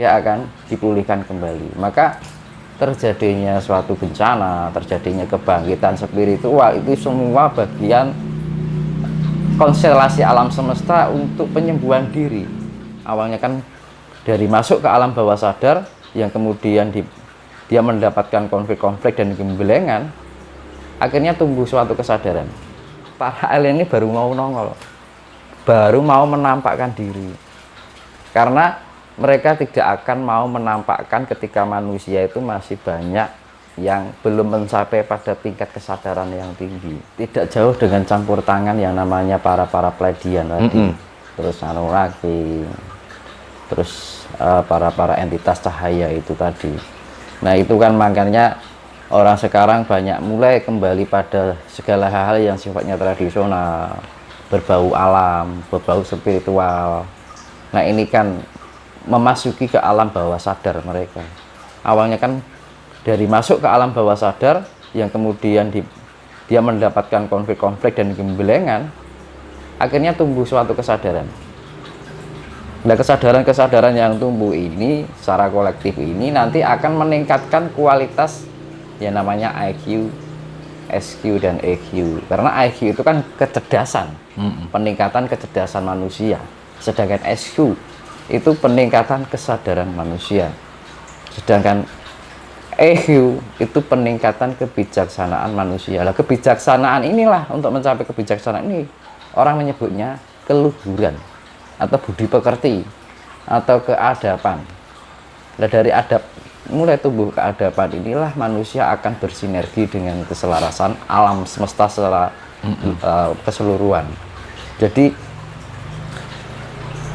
dia akan dipulihkan kembali. Maka terjadinya suatu bencana, terjadinya kebangkitan spiritual, itu semua bagian konstelasi alam semesta untuk penyembuhan diri. Awalnya kan dari masuk ke alam bawah sadar, yang kemudian dia mendapatkan konflik-konflik dan gembelengan, akhirnya tumbuh suatu kesadaran. Para alien ini baru mau nongol, baru mau menampakkan diri, karena mereka tidak akan mau menampakkan ketika manusia itu masih banyak yang belum mencapai pada tingkat kesadaran yang tinggi. Tidak jauh dengan campur tangan yang namanya para Pleiadian tadi, terus Anunnaki, terus para entitas cahaya itu tadi. Nah itu kan makanya orang sekarang banyak mulai kembali pada segala hal yang sifatnya tradisional, berbau alam, berbau spiritual. Nah ini kan memasuki ke alam bawah sadar mereka. Awalnya kan dari masuk ke alam bawah sadar, yang kemudian dia mendapatkan konflik-konflik dan gembelengan, akhirnya tumbuh suatu kesadaran. Nah kesadaran-kesadaran yang tumbuh ini secara kolektif ini nanti akan meningkatkan kualitas yang namanya IQ, SQ, dan EQ. Karena IQ itu kan kecerdasan, peningkatan kecerdasan manusia. Sedangkan SQ itu peningkatan kesadaran manusia. Sedangkan EQ itu peningkatan kebijaksanaan manusia. Lah kebijaksanaan inilah, untuk mencapai kebijaksanaan ini orang menyebutnya keluhuran atau budi pekerti atau keadapan. Nah dari adab, mulai tumbuh keadapan inilah manusia akan bersinergi dengan keselarasan alam semesta secara keseluruhan. Jadi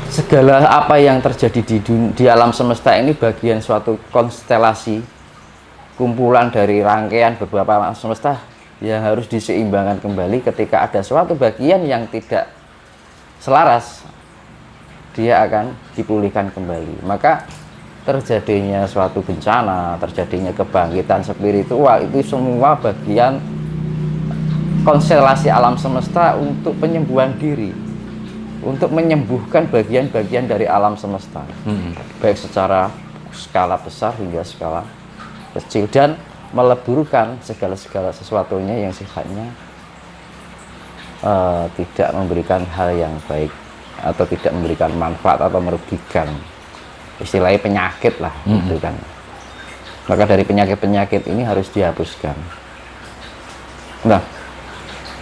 segala apa yang terjadi di alam semesta ini bagian suatu konstelasi, kumpulan dari rangkaian beberapa alam semesta yang harus diseimbangkan kembali. Ketika ada suatu bagian yang tidak selaras, dia akan dipulihkan kembali. Maka terjadinya suatu bencana, terjadinya kebangkitan spiritual, itu semua bagian konstelasi alam semesta untuk penyembuhan diri, untuk menyembuhkan bagian-bagian dari alam semesta, baik secara skala besar hingga skala kecil, dan meleburkan segala sesuatunya yang sifatnya tidak memberikan hal yang baik atau tidak memberikan manfaat atau merugikan. Istilahnya penyakit lah, gitu kan. Maka dari penyakit-penyakit ini harus dihapuskan. Nah,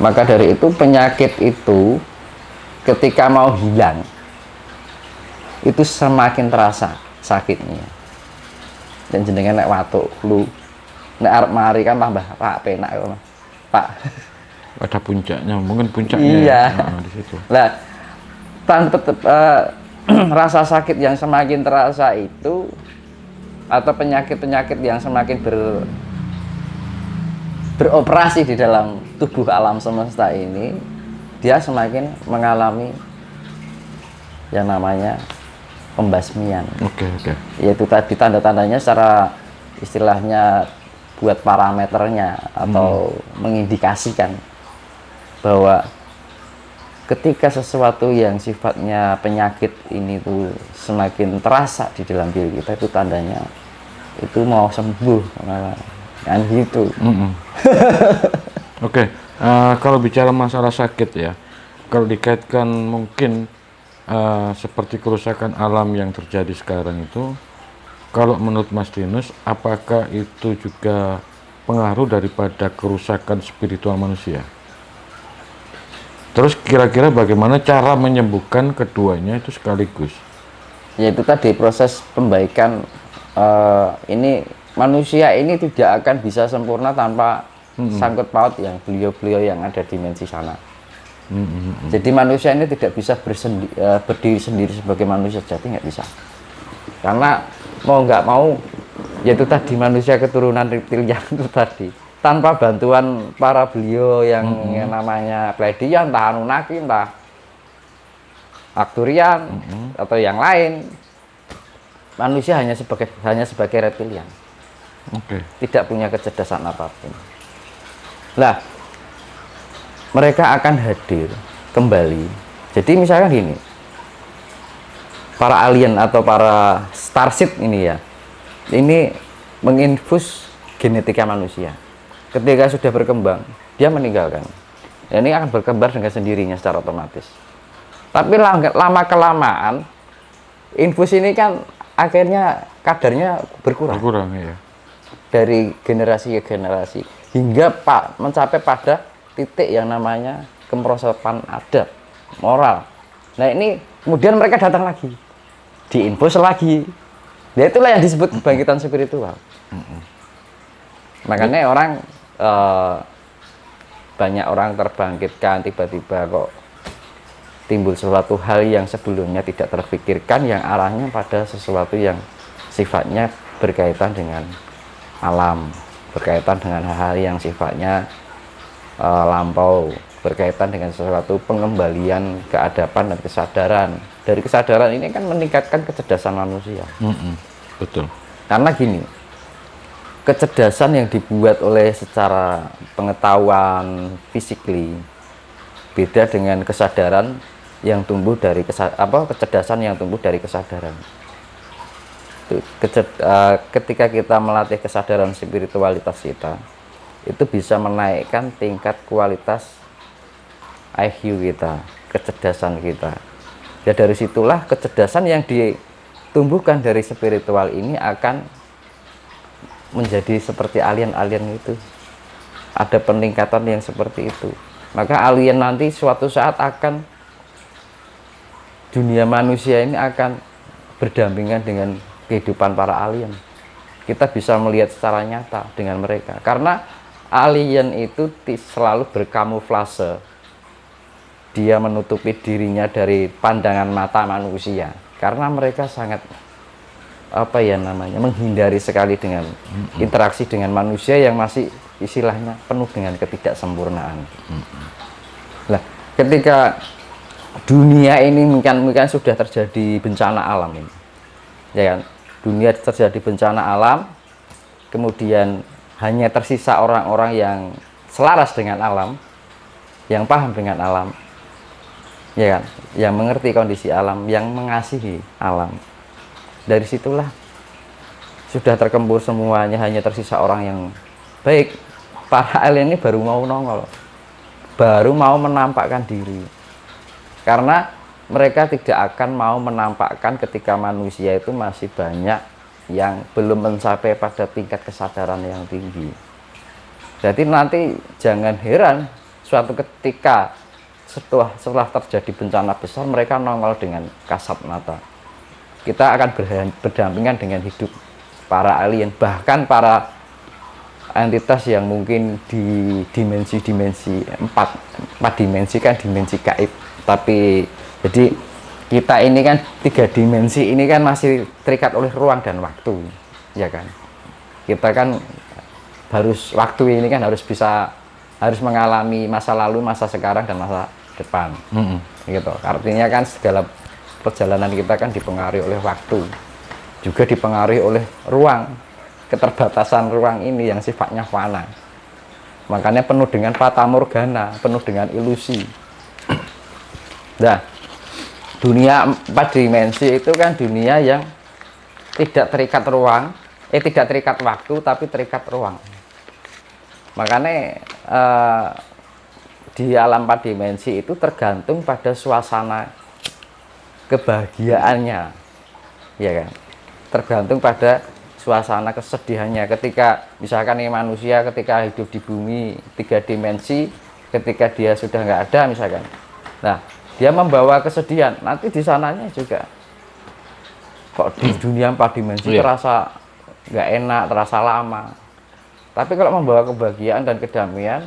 maka dari itu penyakit itu ketika mau hilang itu semakin terasa sakitnya. Dan jenengan nek watuk flu nek arep mari kan tambah Pak penak ya Pak. Ada puncaknya, mungkin puncaknya. Iya. Nah, di situ. Nah, tanpa rasa sakit yang semakin terasa itu, atau penyakit-penyakit yang semakin beroperasi di dalam tubuh alam semesta ini, dia semakin mengalami yang namanya pembasmian. Oke. Yaitu tadi tanda-tandanya secara istilahnya buat parameternya atau mengindikasikan bahwa ketika sesuatu yang sifatnya penyakit ini tuh semakin terasa di dalam diri kita, itu tandanya itu mau sembuh, kan gitu. Oke. Kalau bicara masalah sakit ya, kalau dikaitkan mungkin seperti kerusakan alam yang terjadi sekarang itu, kalau menurut Mas Dinus, apakah itu juga pengaruh daripada kerusakan spiritual manusia? Terus kira-kira bagaimana cara menyembuhkan keduanya itu sekaligus? Yaitu tadi proses pembaikan. Ini manusia ini tidak akan bisa sempurna tanpa sangkut paut yang beliau-beliau yang ada di dimensi sana. Jadi manusia ini tidak bisa berdiri sendiri sebagai manusia sejati, nggak bisa. Karena mau nggak mau, yaitu tadi manusia keturunan reptilian itu tadi, tanpa bantuan para beliau yang namanya Pleiadian, entah Anunnaki, entah Arcturian atau yang lain, manusia hanya sebagai reptilian. Tidak punya kecerdasan apapun. Nah, mereka akan hadir kembali. Jadi misalkan gini, para alien atau para starship ini ya, ini menginfus genetika manusia. Ketika sudah berkembang, dia meninggalkan. Ya, ini akan berkembang dengan sendirinya secara otomatis. Tapi lama kelamaan, infus ini kan akhirnya kadarnya berkurang. Berkurang ya. Dari generasi ke generasi hingga mencapai pada titik yang namanya kemerosotan adat moral. Nah ini kemudian mereka datang lagi, diinfus lagi. Ya itulah yang disebut kebangkitan spiritual. Makanya orang banyak orang terbangkitkan tiba-tiba kok timbul sesuatu hal yang sebelumnya tidak terpikirkan, yang arahnya pada sesuatu yang sifatnya berkaitan dengan alam, berkaitan dengan hal-hal yang sifatnya lampau, berkaitan dengan sesuatu pengembalian keadaban dan kesadaran. Dari kesadaran ini kan meningkatkan kecerdasan manusia. Betul. Karena gini, kecerdasan yang dibuat oleh secara pengetahuan physically beda dengan kesadaran yang tumbuh dari kecerdasan yang tumbuh dari kesadaran. Ketika kita melatih kesadaran spiritualitas kita, itu bisa menaikkan tingkat kualitas IQ kita, kecerdasan kita. Ya dari situlah kecerdasan yang ditumbuhkan dari spiritual ini akan menjadi seperti alien-alien itu. Ada peningkatan yang seperti itu. Maka alien nanti suatu saat akan, dunia manusia ini akan berdampingan dengan kehidupan para alien. Kita bisa melihat secara nyata dengan mereka. Karena alien itu selalu berkamuflase. Dia menutupi dirinya dari pandangan mata manusia. Karena mereka sangat menghindari sekali dengan interaksi dengan manusia yang masih istilahnya penuh dengan ketidaksempurnaan. Nah, ketika dunia ini mungkin sudah terjadi bencana alam ini, ya kan? Dunia terjadi bencana alam, kemudian hanya tersisa orang-orang yang selaras dengan alam, yang paham dengan alam, ya kan? Yang mengerti kondisi alam, yang mengasihi alam. Dari situlah sudah terkembur semuanya, hanya tersisa orang yang baik. Para alien ini baru mau nongol, baru mau menampakkan diri. Karena mereka tidak akan mau menampakkan ketika manusia itu masih banyak yang belum mencapai pada tingkat kesadaran yang tinggi. Jadi nanti jangan heran suatu ketika setelah terjadi bencana besar mereka nongol dengan kasat mata. Kita akan berdampingan dengan hidup para alien, bahkan para entitas yang mungkin di dimensi-dimensi 4 dimensi kan dimensi gaib, tapi jadi kita ini kan 3 dimensi ini kan masih terikat oleh ruang dan waktu, ya kan. Kita kan waktu ini kan harus mengalami masa lalu, masa sekarang dan masa depan. Gitu. Artinya kan segala perjalanan kita kan dipengaruhi oleh waktu, juga dipengaruhi oleh ruang, keterbatasan ruang ini yang sifatnya fana. Makanya penuh dengan fata morgana, penuh dengan ilusi. Nah, dunia 4 dimensi itu kan dunia yang tidak terikat ruang, tidak terikat waktu, tapi terikat ruang. Makanya di alam 4 dimensi itu tergantung pada suasana kebahagiaannya, ya kan? Tergantung pada suasana kesedihannya. Ketika misalkan ini manusia ketika hidup di bumi 3 dimensi, ketika dia sudah nggak ada misalkan, nah dia membawa kesedihan, nanti di sananya juga kok di dunia 4 dimensi terasa nggak enak, terasa lama. Tapi kalau membawa kebahagiaan dan kedamaian,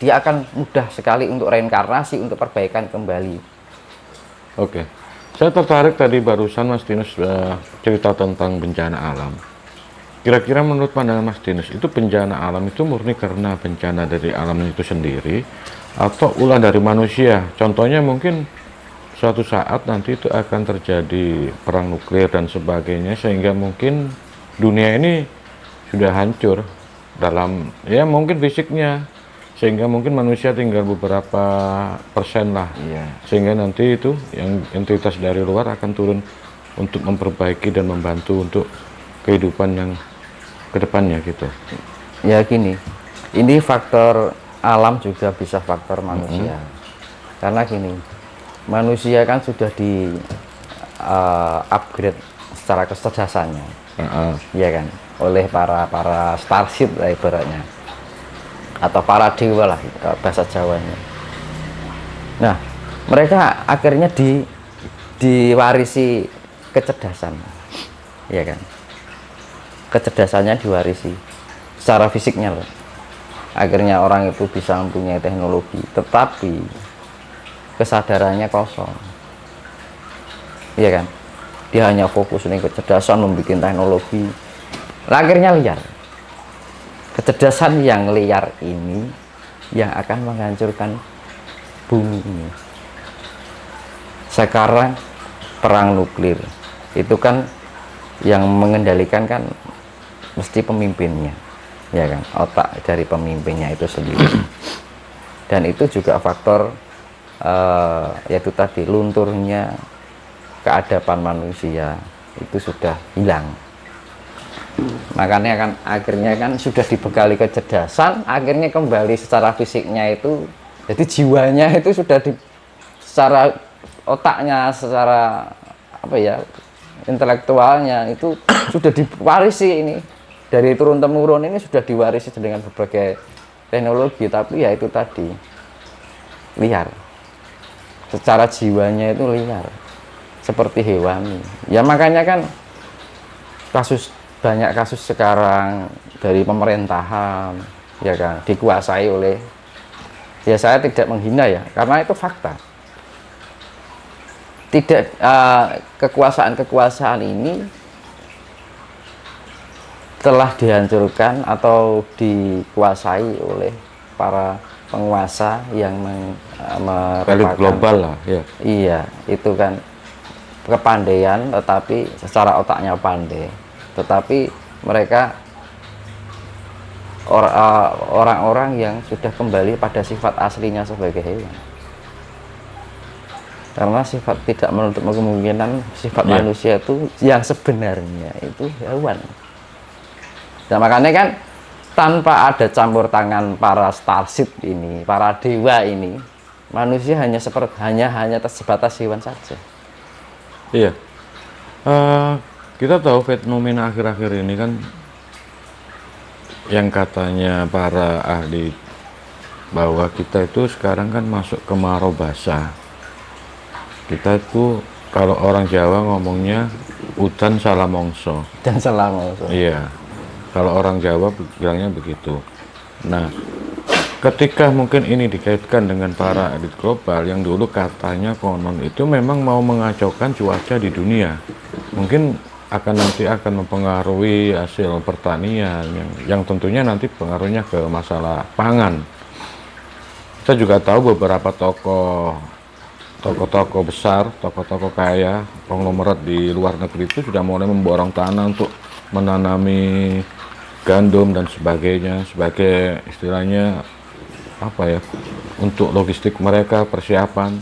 dia akan mudah sekali untuk reinkarnasi, untuk perbaikan kembali. Oke, saya tertarik tadi barusan Mas Tinus cerita tentang bencana alam. Kira-kira menurut pandangan Mas Tinus, itu bencana alam itu murni karena bencana dari alam itu sendiri, atau ulah dari manusia? Contohnya mungkin suatu saat nanti itu akan terjadi perang nuklir dan sebagainya, sehingga mungkin dunia ini sudah hancur dalam, ya mungkin fisiknya, sehingga mungkin manusia tinggal beberapa persen lah. Iya. Sehingga nanti itu yang entitas dari luar akan turun untuk memperbaiki dan membantu untuk kehidupan yang kedepannya gitu. Ya gini, ini faktor alam juga bisa faktor manusia. Karena gini, manusia kan sudah di upgrade secara kecerdasannya, ya kan, oleh para starship lah ibaratnya, atau para dewa lah bahasa Jawanya. Nah, mereka akhirnya diwarisi kecerdasan, ya kan, kecerdasannya diwarisi secara fisiknya loh. Akhirnya orang itu bisa mempunyai teknologi, tetapi kesadarannya kosong, iya kan, dia hanya fokus nih kecerdasan membuat teknologi, akhirnya liar. Kecerdasan yang liar ini yang akan menghancurkan bumi ini. Sekarang perang nuklir itu kan yang mengendalikan kan mesti pemimpinnya, ya kan, otak dari pemimpinnya itu sendiri. Dan itu juga faktor yaitu tadi lunturnya keadaban manusia itu sudah hilang. Makanya kan akhirnya kan sudah dibekali kecerdasan, akhirnya kembali secara fisiknya itu, jadi jiwanya itu sudah secara otaknya, secara apa ya, intelektualnya itu sudah diwarisi ini dari turun temurun, ini sudah diwarisi dengan berbagai teknologi, tapi ya itu tadi liar, secara jiwanya itu liar seperti hewani. Ya makanya kan banyak kasus sekarang dari pemerintahan, ya kan, dikuasai oleh, ya saya tidak menghina ya, karena itu fakta. Tidak, kekuasaan ini telah dihancurkan atau dikuasai oleh para penguasa yang elit global lah, ya. Iya, itu kan kepandaian, tetapi secara otaknya pandai, tetapi mereka orang-orang yang sudah kembali pada sifat aslinya sebagai hewan. Karena sifat tidak menutup kemungkinan sifat manusia itu yang sebenarnya itu hewan. Nah, makanya kan tanpa ada campur tangan para starship ini, para dewa ini, manusia hanya sebatas hewan saja. Iya. Kita tahu fenomena akhir-akhir ini kan yang katanya para ahli bahwa kita itu sekarang kan masuk kemarau basah. Kita itu kalau orang Jawa ngomongnya udan salamongso. Dan salamongso. Iya. Kalau orang Jawa bilangnya begitu. Nah, ketika mungkin ini dikaitkan dengan para elit global yang dulu katanya konon itu memang mau mengacaukan cuaca di dunia, mungkin nanti akan mempengaruhi hasil pertanian yang tentunya nanti pengaruhnya ke masalah pangan. Kita juga tahu beberapa tokoh besar, tokoh kaya, konglomerat di luar negeri itu sudah mulai memborong tanah untuk menanami gandum dan sebagainya, sebagai istilahnya apa ya, untuk logistik mereka, persiapan.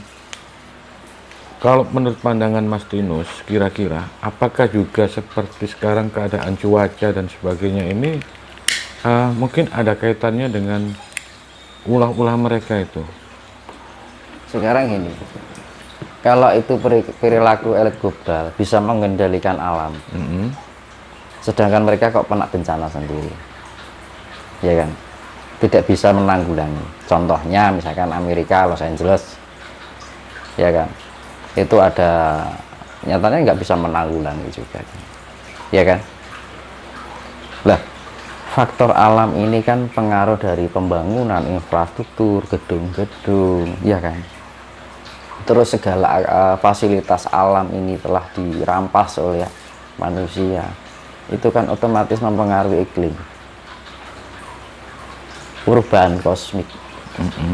Kalau menurut pandangan Mas Tinus, kira-kira apakah juga seperti sekarang keadaan cuaca dan sebagainya ini mungkin ada kaitannya dengan ulah-ulah mereka itu? Sekarang ini, kalau itu perilaku elit global bisa mengendalikan alam, sedangkan mereka kok kena bencana sendiri, ya kan, tidak bisa menanggulangi. Contohnya misalkan Amerika, Los Angeles, ya kan, itu ada nyatanya nggak bisa menanggulangi juga, ya kan. Lah, faktor alam ini kan pengaruh dari pembangunan infrastruktur, gedung-gedung, ya kan. Terus segala fasilitas alam ini telah dirampas oleh manusia, itu kan otomatis mempengaruhi iklim, perubahan kosmik.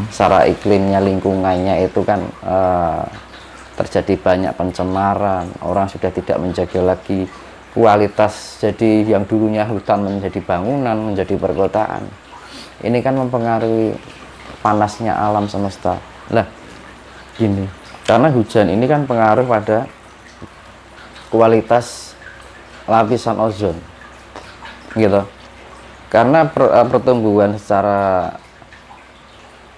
Secara iklimnya, lingkungannya itu kan terjadi banyak pencemaran, orang sudah tidak menjaga lagi kualitas, jadi yang dulunya hutan menjadi bangunan, menjadi perkotaan. Ini kan mempengaruhi panasnya alam semesta. Lah gini, karena hujan ini kan pengaruh pada kualitas lapisan ozon gitu. Karena pertumbuhan secara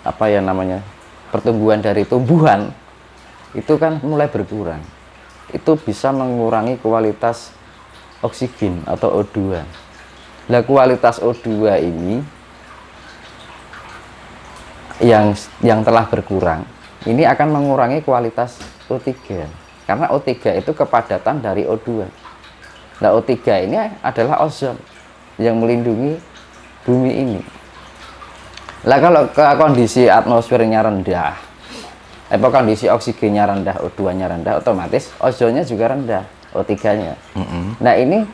apa ya namanya, pertumbuhan dari tumbuhan itu kan mulai berkurang, itu bisa mengurangi kualitas oksigen atau O2. Nah, kualitas O2 ini yang telah berkurang ini akan mengurangi kualitas O3, karena O3 itu kepadatan dari O2. Nah, O3 ini adalah ozon yang melindungi bumi ini. Lah kalau ke kondisi atmosfernya rendah, kondisi oksigennya rendah, O2-nya rendah, otomatis ozonnya juga rendah, O3-nya. Nah, ini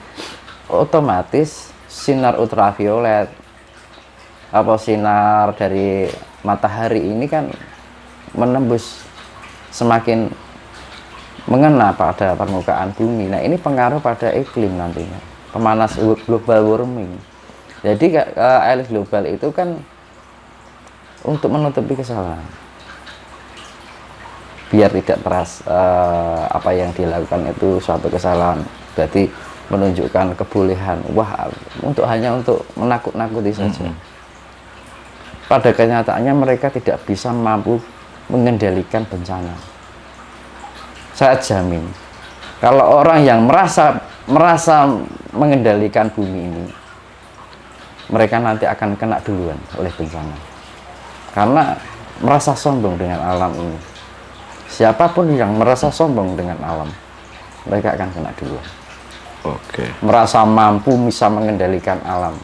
otomatis sinar ultraviolet apa sinar dari matahari ini kan menembus, semakin mengena pada permukaan bumi. Nah, ini pengaruh pada iklim nantinya, pemanas global warming. Jadi elit global itu kan untuk menutupi kesalahan, biar tidak apa yang dilakukan itu suatu kesalahan, berarti menunjukkan kebolehan, hanya untuk menakut-nakuti saja. Pada kenyataannya mereka tidak bisa mampu mengendalikan bencana. Saya jamin, kalau orang yang merasa mengendalikan bumi ini, mereka nanti akan kena duluan oleh bencana, karena merasa sombong dengan alam ini. Siapapun yang merasa sombong dengan alam, mereka akan kena duluan. Merasa mampu bisa mengendalikan alam,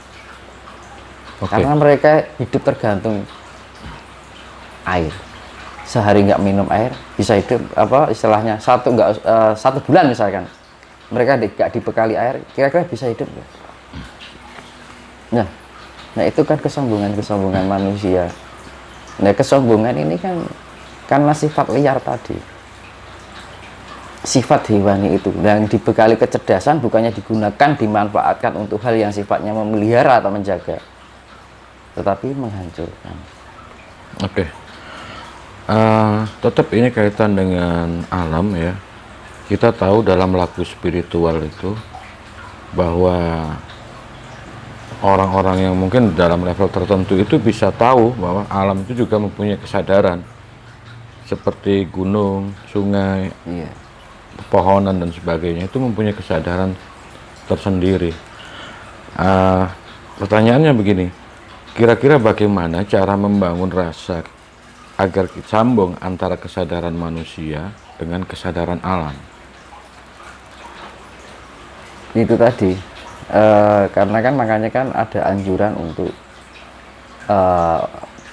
karena mereka hidup tergantung air. Sehari nggak minum air bisa hidup, istilahnya satu bulan misalkan mereka nggak dibekali air, kira-kira bisa hidup nggak? Nah itu kan kesombongan manusia. Nah, kesombongan ini kan karena sifat liar tadi, sifat hewani itu yang dibekali kecerdasan bukannya digunakan, dimanfaatkan untuk hal yang sifatnya memelihara atau menjaga, tetapi menghancurkan. Tetap ini kaitan dengan alam ya. Kita tahu dalam laku spiritual itu bahwa orang-orang yang mungkin dalam level tertentu itu bisa tahu bahwa alam itu juga mempunyai kesadaran, seperti gunung, sungai, pepohonan dan sebagainya itu mempunyai kesadaran tersendiri. Pertanyaannya begini, kira-kira bagaimana cara membangun rasa agar sambung antara kesadaran manusia dengan kesadaran alam? Itu tadi, karena kan makanya kan ada anjuran untuk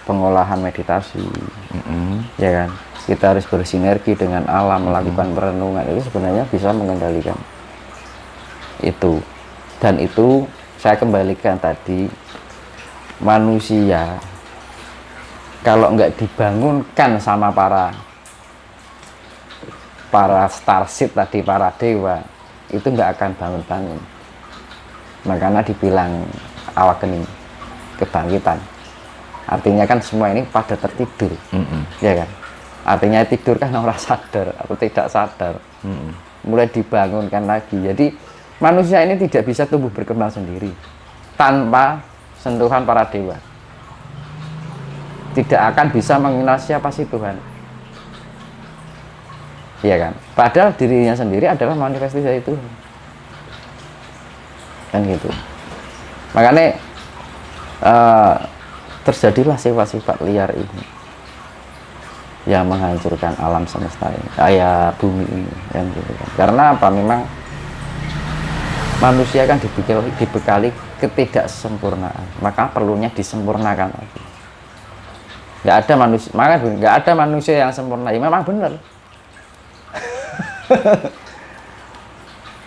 pengolahan meditasi, ya kan? Kita harus bersinergi dengan alam, melakukan perenungan. Itu sebenarnya bisa mengendalikan itu. Dan itu saya kembalikan tadi, manusia kalau nggak dibangunkan sama para starseed tadi, para dewa, itu nggak akan bangun-bangun. Makanya dibilang awakening, kebangkitan. Artinya kan semua ini pada tertidur, ya kan? Artinya tidur kan orang sadar atau tidak sadar, mulai dibangunkan lagi. Jadi manusia ini tidak bisa tumbuh berkembang sendiri tanpa sentuhan para dewa. Tidak akan bisa mengenal siapa sih Tuhan, ya kan? Padahal dirinya sendiri adalah manifestasi dari Tuhan, kan gitu. Makanya terjadilah sifat-sifat liar ini yang menghancurkan alam semesta ini, bumi ini, kan gitu kan. Karena apa? Memang manusia kan dibekali ketidaksempurnaan, maka perlunya disempurnakan lagi. Nggak ada manusia yang sempurna. Ya memang benar.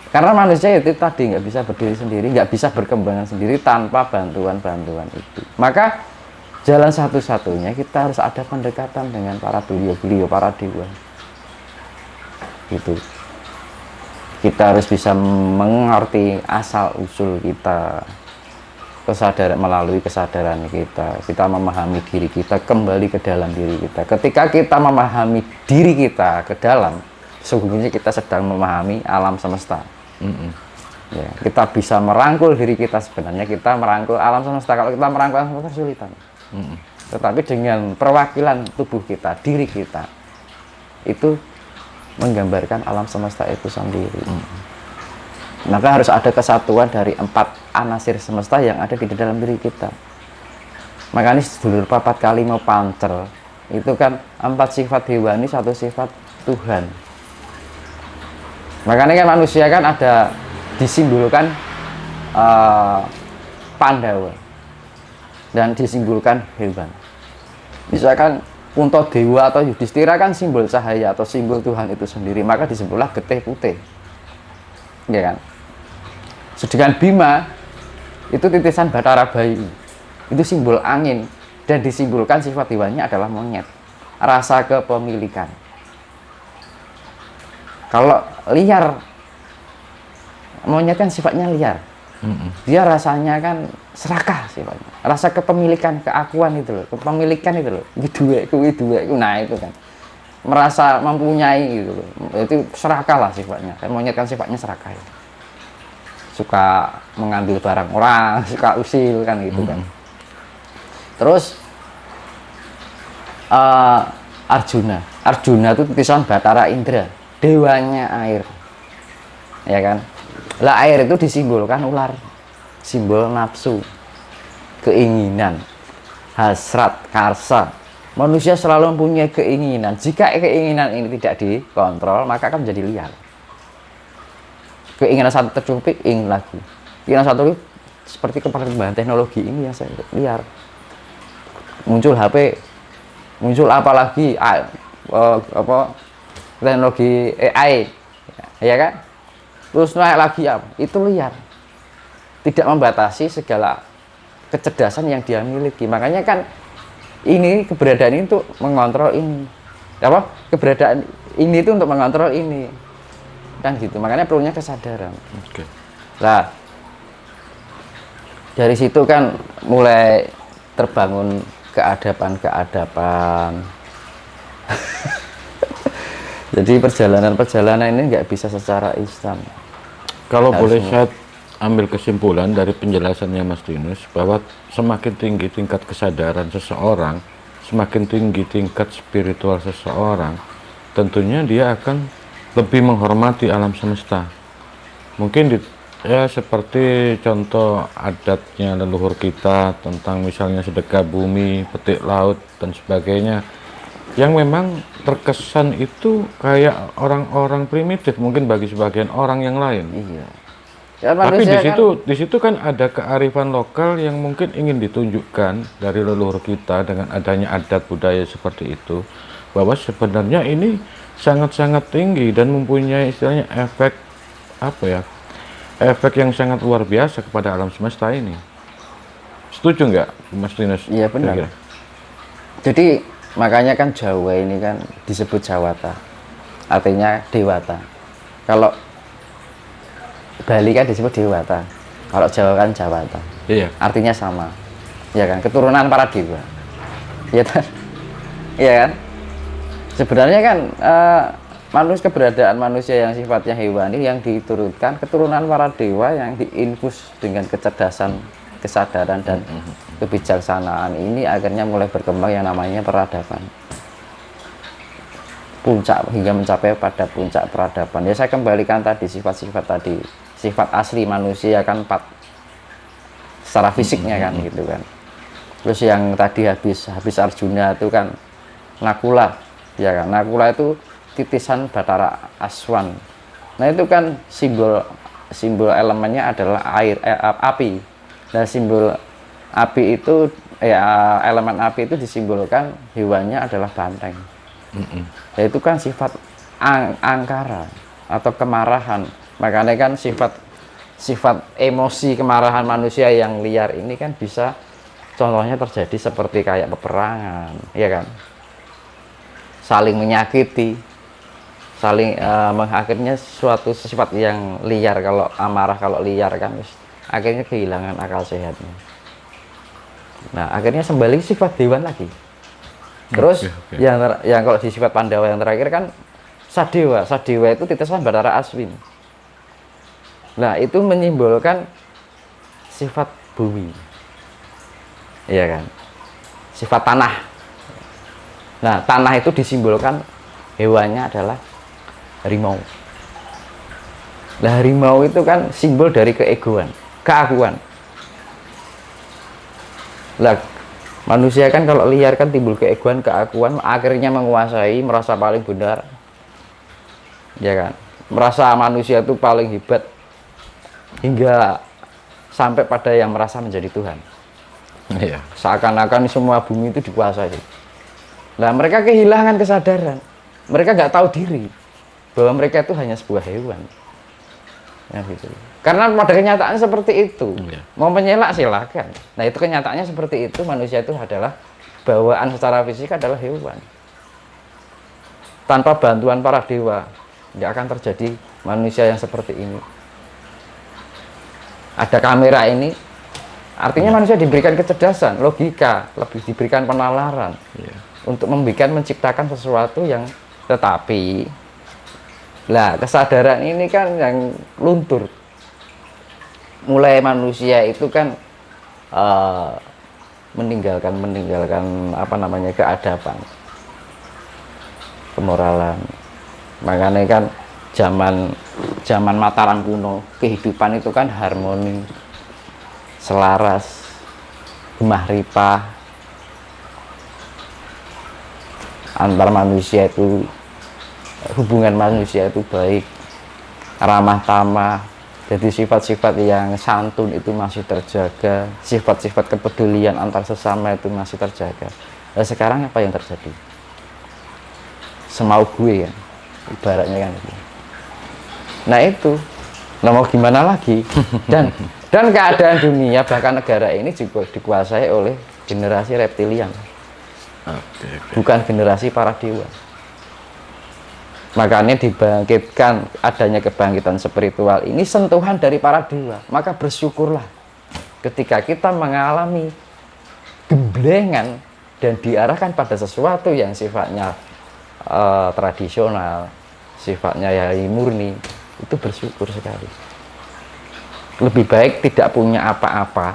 Karena manusia itu tadi nggak bisa berdiri sendiri, nggak bisa berkembang sendiri tanpa bantuan-bantuan itu. Maka jalan satu-satunya kita harus ada pendekatan dengan para beliau-beliau, para dewa. Gitu. Kita harus bisa mengerti asal usul kita, kesadaran, melalui kesadaran kita memahami diri kita, kembali ke dalam diri kita. Ketika kita memahami diri kita ke dalam, sesungguhnya kita sedang memahami alam semesta. Ya, kita bisa merangkul diri kita, sebenarnya kita merangkul alam semesta. Kalau kita merangkul alam semesta kesulitan. Tetapi dengan perwakilan tubuh kita, diri kita, itu menggambarkan alam semesta itu sendiri. Maka harus ada kesatuan dari 4 anasir semesta yang ada di dalam diri kita. Makanya sedulur papat kali mau pancer, itu kan 4 sifat hewani, 1 sifat Tuhan. Makanya kan manusia kan ada disimbolkan Pandawa dan disimbolkan hewan. Misalkan Puntadewa atau Yudhistira kan simbol cahaya atau simbol Tuhan itu sendiri, maka disebutlah getih putih, ya kan. Sedangkan Bima itu titisan Bathara Bayu, itu simbol angin dan disimbolkan sifat hewanya adalah monyet, rasa kepemilikan. Kalau liar, monyet kan sifatnya liar, dia rasanya kan serakah sifatnya, rasa kepemilikan, keakuan itu loh, kepemilikan itu loh, itu, nah itu kan merasa mempunyai gitu loh, itu serakah lah sifatnya. Monyet kan sifatnya serakah ya. Suka mengambil barang orang, suka usil kan gitu kan. Terus Arjuna itu titisan Bathara Indra, dewanya air, ya kan. Lah air itu disimbolkan ular, simbol nafsu, keinginan, hasrat, karsa. Manusia selalu mempunyai keinginan. Jika keinginan ini tidak dikontrol, maka akan menjadi liar. Keinginan satu tercupik, ingin lagi. Keinginan satu lagi, seperti perkembangan teknologi ini yang liar. Muncul HP, muncul apalagi teknologi AI, ya kan? Terus naik lagi apa? Itu liar. Tidak membatasi segala kecerdasan yang dia miliki. Makanya kan ini keberadaan ini untuk mengontrol ini. Apa? Keberadaan ini itu untuk mengontrol ini. Kan gitu. Makanya perlunya kesadaran. Nah, dari situ kan mulai terbangun keadapan. Jadi perjalanan ini nggak bisa secara instan. Kalau boleh saya ambil kesimpulan dari penjelasannya Mas Dinus, bahwa semakin tinggi tingkat kesadaran seseorang, semakin tinggi tingkat spiritual seseorang, tentunya dia akan lebih menghormati alam semesta. Mungkin ya seperti contoh adatnya leluhur kita tentang misalnya sedekah bumi, petik laut dan sebagainya, yang memang terkesan itu kayak orang-orang primitif mungkin bagi sebagian orang yang lain. Iya. Ya, tapi di situ kan ada kearifan lokal yang mungkin ingin ditunjukkan dari leluhur kita dengan adanya adat budaya seperti itu, bahwa sebenarnya ini sangat-sangat tinggi dan mempunyai istilahnya efek efek yang sangat luar biasa kepada alam semesta ini. Setuju nggak, Mas Dinus? Iya benar. Kira-kira? Jadi makanya kan Jawa ini kan disebut Jawata, artinya dewata. Kalau Bali kan disebut Dewata, kalau Jawa kan Jawata. Iya. Artinya sama, ya kan, keturunan para dewa. Iya kan? Iya kan? Sebenarnya kan keberadaan manusia yang sifatnya hewani yang diturunkan keturunan para dewa yang diinfus dengan kecerdasan, kesadaran dan kebijaksanaan ini akhirnya mulai berkembang yang namanya peradaban. Puncak hingga mencapai pada puncak peradaban. Ya saya kembalikan tadi sifat-sifat tadi. Sifat asli manusia kan 4 secara fisiknya kan gitu kan. Terus yang tadi habis Arjuna itu kan Nakula, ya kan. Nakula itu titisan Bathara Aswan. Nah itu kan simbol elemennya adalah air, api. Dan simbol api itu elemen api itu disimbolkan hewannya adalah banteng. Yaitu kan sifat angkara atau kemarahan. Makanya kan sifat emosi kemarahan manusia yang liar ini kan bisa contohnya terjadi seperti kayak peperangan, ya kan, saling menyakiti, saling akhirnya suatu sifat yang liar. Kalau amarah, kalau liar kan akhirnya kehilangan akal sehatnya. Nah, akhirnya kembali sifat dewan lagi. Terus Oke. yang kalau di sifat Pandawa yang terakhir kan Sadewa. Sadewa itu titisan Bathara Aswin. Nah, itu menyimbolkan sifat bumi. Iya kan? Sifat tanah. Nah, tanah itu disimbolkan hewannya adalah harimau. Nah, harimau itu kan simbol dari keegoan, keakuan. Lah, manusia kan kalau liar kan timbul keegoan, keakuan, akhirnya menguasai, merasa paling benar. Ya kan? Merasa manusia itu paling hebat hingga sampai pada yang merasa menjadi Tuhan. Iya. Seakan-akan semua bumi itu dikuasai. Nah, mereka kehilangan kesadaran. Mereka nggak tahu diri bahwa mereka itu hanya sebuah hewan. Ya, gitu. Karena pada kenyataannya seperti itu. Iya. Mau menyelak silakan. Nah, itu kenyataannya seperti itu. Manusia itu adalah bawaan secara fisik adalah hewan. Tanpa bantuan para dewa, nggak akan terjadi manusia yang seperti ini. Ada kamera ini, artinya manusia diberikan kecerdasan, logika, lebih diberikan penalaran untuk menciptakan sesuatu yang, tetapi lah kesadaran ini kan yang luntur. Mulai manusia itu kan meninggalkan apa namanya keadaban, kemoralan. Makanya kan zaman Mataram kuno, kehidupan itu kan harmoni, selaras, gemah ripah antar manusia itu, hubungan manusia itu baik, ramah tamah. Jadi sifat-sifat yang santun itu masih terjaga, sifat-sifat kepedulian antar sesama itu masih terjaga. Nah, sekarang apa yang terjadi? Semau gue kan, ibaratnya kan itu. Nah itu, nah mau gimana lagi? Dan keadaan dunia bahkan negara ini juga dikuasai oleh generasi reptilian, bukan generasi para dewa. Makanya dibangkitkan, adanya kebangkitan spiritual ini sentuhan dari para dewa. Maka bersyukurlah ketika kita mengalami gemblengan dan diarahkan pada sesuatu yang sifatnya tradisional, sifatnya yai murni, itu bersyukur sekali. Lebih baik tidak punya apa-apa,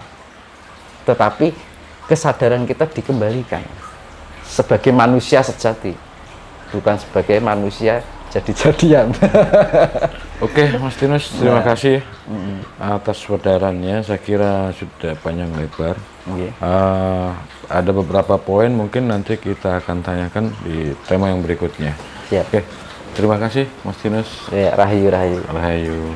tetapi kesadaran kita dikembalikan sebagai manusia sejati, bukan sebagai manusia jadi-jadian. Oke, Mas Tinus, terima kasih atas perdaraannya. Saya kira sudah panjang lebar. Ada beberapa poin mungkin nanti kita akan tanyakan di tema yang berikutnya. Siap. Oke, terima kasih Mas Tinus. Ya, rahayu. Rahayu.